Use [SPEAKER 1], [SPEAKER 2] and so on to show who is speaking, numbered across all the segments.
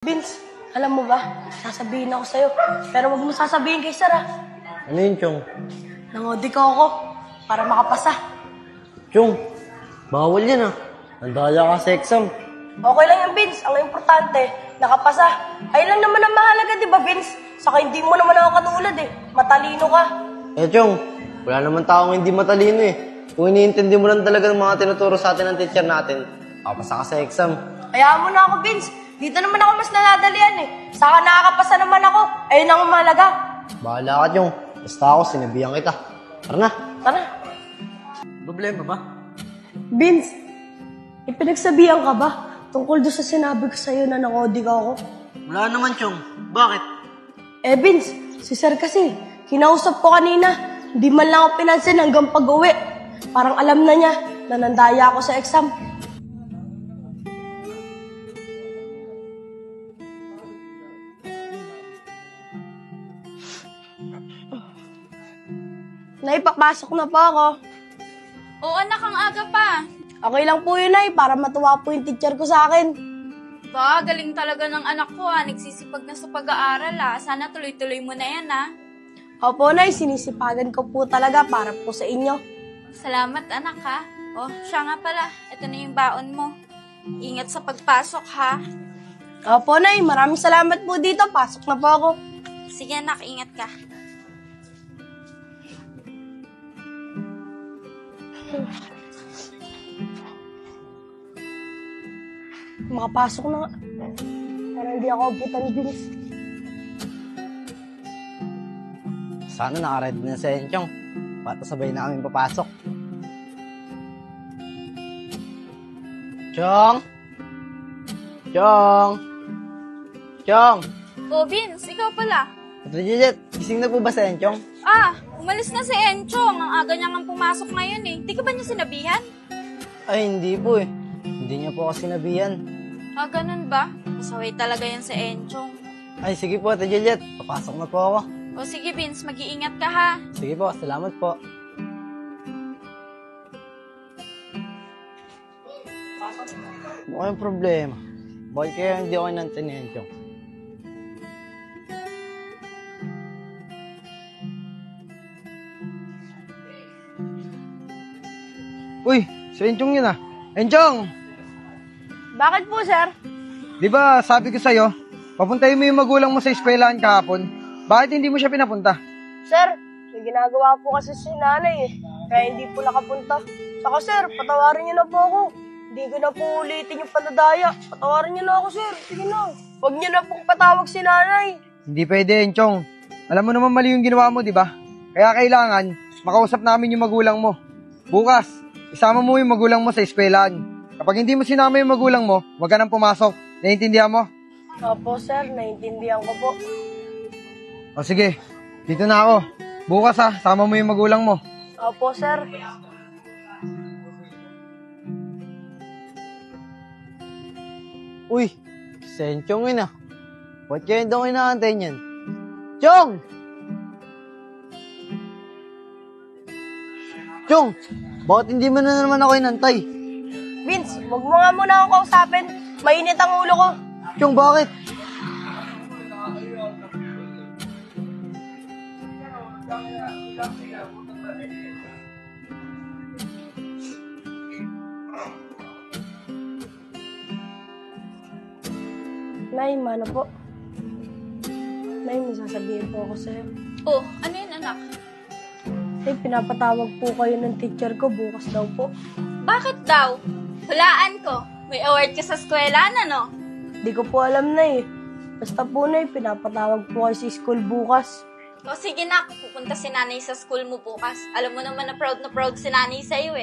[SPEAKER 1] Vince, alam mo ba, sasabihin ako sa'yo. Pero wag mo sasabihin kay Sarah.
[SPEAKER 2] Ano yun, Chong?
[SPEAKER 1] Nangodi ko ako para makapasa.
[SPEAKER 2] Chong, bawal yan ah. Nandaya ka sa exam.
[SPEAKER 1] Okay lang yan, Vince. Ang importante, nakapasa. Ay lang naman ang mahalaga, di ba, Vince? Saka hindi mo naman ako katulad eh. Matalino ka.
[SPEAKER 2] Chong, wala naman taong hindi matalino eh. Kung iniintindi mo lang talaga ng mga tinuturo sa atin ng teacher natin, kapasa ka sa exam.
[SPEAKER 1] Hayaan mo na ako, Vince. Dito naman ako mas nadadalian eh. Saka nakakapasa naman ako. Ayun ang mahalaga.
[SPEAKER 2] Bahala ka, Chong. Basta ako, sinabihan kita. Tara na.
[SPEAKER 1] Tara.
[SPEAKER 2] Problema ba?
[SPEAKER 1] Vince, ipinagsabihan ka ba tungkol doon sa sinabi ko sa'yo na nakodi ka ako?
[SPEAKER 2] Wala naman, Chong. Bakit?
[SPEAKER 1] Vince, si Sir kasi, kinausap ko kanina, hindi man lang ako pinansin hanggang pag-uwi. Parang alam na niya na nandaya ako sa exam. Naipapasok na po ako.
[SPEAKER 3] Oo anak, ang aga pa.
[SPEAKER 1] Okay lang po yun, Nay, para matuwa po yung teacher ko sa akin.
[SPEAKER 3] Ba, galing talaga ng anak ko Nagsisipag na sa pag-aaral Sana tuloy-tuloy mo na yan
[SPEAKER 1] Opo, Nay, sinisipagan ko po talaga para po sa inyo.
[SPEAKER 3] Salamat anak Oh, siya nga pala. Ito na yung baon mo. Ingat sa pagpasok
[SPEAKER 1] Opo, Nay, maraming salamat po dito. Pasok na po ako.
[SPEAKER 3] Sige anak, ingat ka.
[SPEAKER 1] Makapasok na nga. Pero hindi ako abutan, Vince.
[SPEAKER 2] Sana nakaready na sa Chong. Para sabay na kami papasok. Chong! Chong! Chong!
[SPEAKER 3] Oh, Vince, ikaw pala.
[SPEAKER 2] Ito, Juliet. Gising na po ba sa Chong?
[SPEAKER 3] Umalis na si Enchong. Ang aga niya nga pumasok ngayon Di ka ba niya sinabihan?
[SPEAKER 2] Ay, hindi po eh. Hindi niya po ako sinabihan.
[SPEAKER 3] Ganun ba? Masaway talaga yan si Enchong.
[SPEAKER 2] Ay, sige po, Ate Juliet. Papasok na po ako.
[SPEAKER 3] O sige, Vince, mag-iingat ka
[SPEAKER 2] Sige po, salamat po. Mukhang problema. Bakit kaya hindi ako nantanin, Chong?
[SPEAKER 4] Uy, si Enchong yun Enchong!
[SPEAKER 1] Bakit po, sir?
[SPEAKER 4] Di ba sabi ko sa'yo, papuntahin mo yung magulang mo sa eskwelahan kahapon. Bakit hindi mo siya pinapunta?
[SPEAKER 1] Sir, may ginagawa po kasi si nanay eh. Kaya hindi po nakapunta. Saka sir, patawarin niyo na po ako. Hindi ko na po ulitin yung panadaya. Patawarin niyo na ako, sir. Sige na. Huwag niyo na pong patawag si nanay.
[SPEAKER 4] Hindi pwede, Enchong. Alam mo naman mali yung ginawa mo, di ba? Kaya kailangan, makausap namin yung magulang mo. Bukas, isama mo yung magulang mo sa eskwelahan. Kapag hindi mo sinama yung magulang mo, huwag ka nang pumasok. Naiintindihan mo?
[SPEAKER 1] Opo, sir. Naiintindihan ko po.
[SPEAKER 4] O sige, dito na ako. Bukas sama mo yung magulang mo.
[SPEAKER 1] Opo, sir.
[SPEAKER 2] Uy, si Chong yun Ba't kaya hindi ako inaantay niyan? Chong! Chong! Bakit hindi mo na naman ako inantay?
[SPEAKER 1] Vince, huwag mo nga muna akong kausapin. Mainit ang ulo ko.
[SPEAKER 2] Chong, bakit?
[SPEAKER 1] Nay, mano po. Nay, may sasabihin po ako sa'yo.
[SPEAKER 3] Oh, ano yun anak?
[SPEAKER 1] Nay, pinapatawag po kayo ng teacher ko bukas daw po.
[SPEAKER 3] Bakit daw? Hulaan ko. May award ka sa eskwelahan
[SPEAKER 1] Di ko po alam na eh. Basta po, Nay, pinapatawag po kayo sa school bukas.
[SPEAKER 3] O sige na, pupunta si nanay sa school mo bukas. Alam mo naman na proud si nanay sa'yo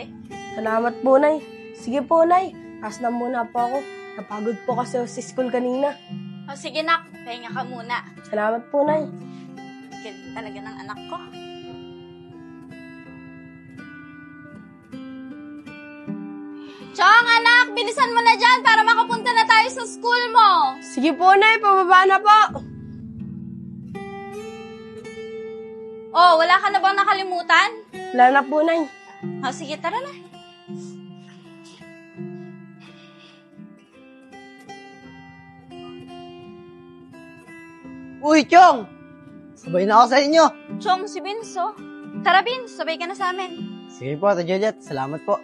[SPEAKER 1] Salamat po, Nay. Sige po, Nay. Taas na muna po ako. Napagod po kasi ako sa school kanina.
[SPEAKER 3] O sige na, pahinga ka muna.
[SPEAKER 1] Salamat po, Nay.
[SPEAKER 3] Galing talaga ng anak ko. Chong, anak! Bilisan mo na dyan para makapunta na tayo sa school mo!
[SPEAKER 1] Sige po, Nay. Pababa na po.
[SPEAKER 3] Oh, wala ka na bang nakalimutan?
[SPEAKER 1] Wala na po, Nay.
[SPEAKER 3] O sige, tara na.
[SPEAKER 2] Uy, Chong! Sabay na ako sa inyo.
[SPEAKER 3] Chong, si Vince, oh. Tara, Vince, sabay ka na sa amin.
[SPEAKER 2] Sige po, Ate Juliet. Salamat po.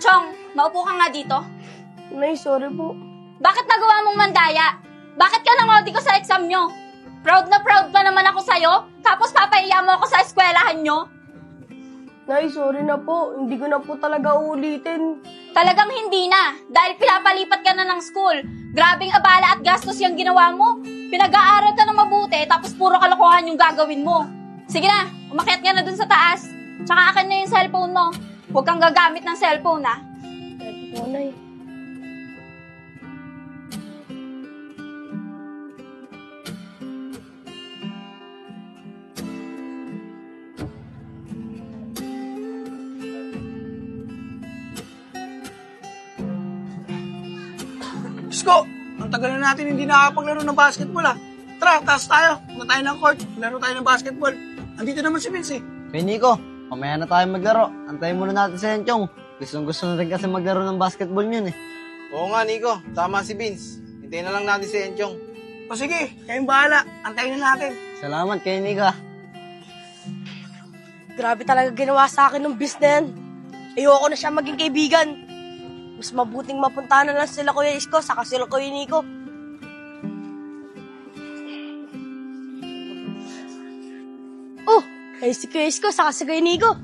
[SPEAKER 3] Chong, maupo ka nga dito.
[SPEAKER 1] Nay, sorry po.
[SPEAKER 3] Bakit nagawa mong mandaya? Bakit ka nangodi ko sa exam nyo? Proud na proud pa naman ako sa'yo, tapos papahiya mo ako sa eskwelahan nyo?
[SPEAKER 1] Nay, sorry na po. Hindi ko na po talaga uulitin.
[SPEAKER 3] Talagang hindi na, dahil pinapalipat ka na ng school. Grabing abala at gastos yung ginawa mo. Pinag-aaral ka na mabuti, tapos puro kalokohan yung gagawin mo. Sige na, umakyat ka na dun sa taas. Tsaka akin na yung cellphone mo. Huwag kang gagamit ng cellphone, ha?
[SPEAKER 1] Pwede po, Nay.
[SPEAKER 5] Isko, ang tagal na natin hindi nakakapaglaro ng basketball ah. Tara, taas tayo. Punta tayo ng court. Laro tayo ng basketball. Andito naman si Vince eh.
[SPEAKER 2] Kay Nico, mamaya na tayo maglaro. Antayin muna natin si Enchong. Gusto na rin kasi maglaro ng basketball yun eh.
[SPEAKER 6] Oo nga, Nico. Tama si Vince. Hintayin na lang natin si Enchong.
[SPEAKER 5] O sige, kayong bahala. Antayin na natin.
[SPEAKER 2] Salamat kay Nico.
[SPEAKER 1] Grabe talaga ginawa sa akin ng bis na yan. Ayoko na siya maging kaibigan. Mas mabuting mapuntahan na lang sila Kuya Isko saka sila Kuya Nico. Oh, ay si Kuya Isko saka si Kuya Nico.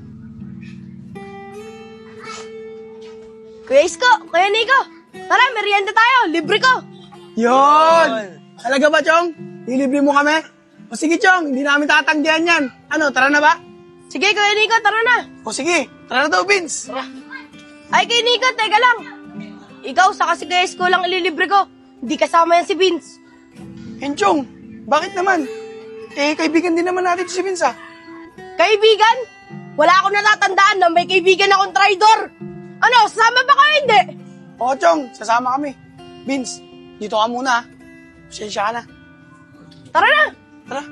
[SPEAKER 1] Kuya Isko, Kuya Nico, tara, merienda tayo, libre ko.
[SPEAKER 5] Yon! Talaga ba, Chong? Lilibre mo kami? O sige, Chong, hindi namin tatanggihan yan. Ano, tara na ba?
[SPEAKER 1] Sige, Kuya Nico, tara na.
[SPEAKER 5] O sige, tara na daw, Vince.
[SPEAKER 1] Ay, Kuya Nico, teka lang. Ikaw, saka si Kuya Isko lang ililibre ko. Hindi kasama yan si Vince.
[SPEAKER 5] Enchong, bakit naman? Eh, kaibigan din naman natin si Vince ah.
[SPEAKER 1] Kaibigan? Wala akong natatandaan na may kaibigan akong traidor. Ano, sasama ba kayo hindi?
[SPEAKER 5] Oo, Chong, sasama kami. Vince, dito ka muna ah. Pasensya ka na.
[SPEAKER 1] Tara na.
[SPEAKER 5] Tara.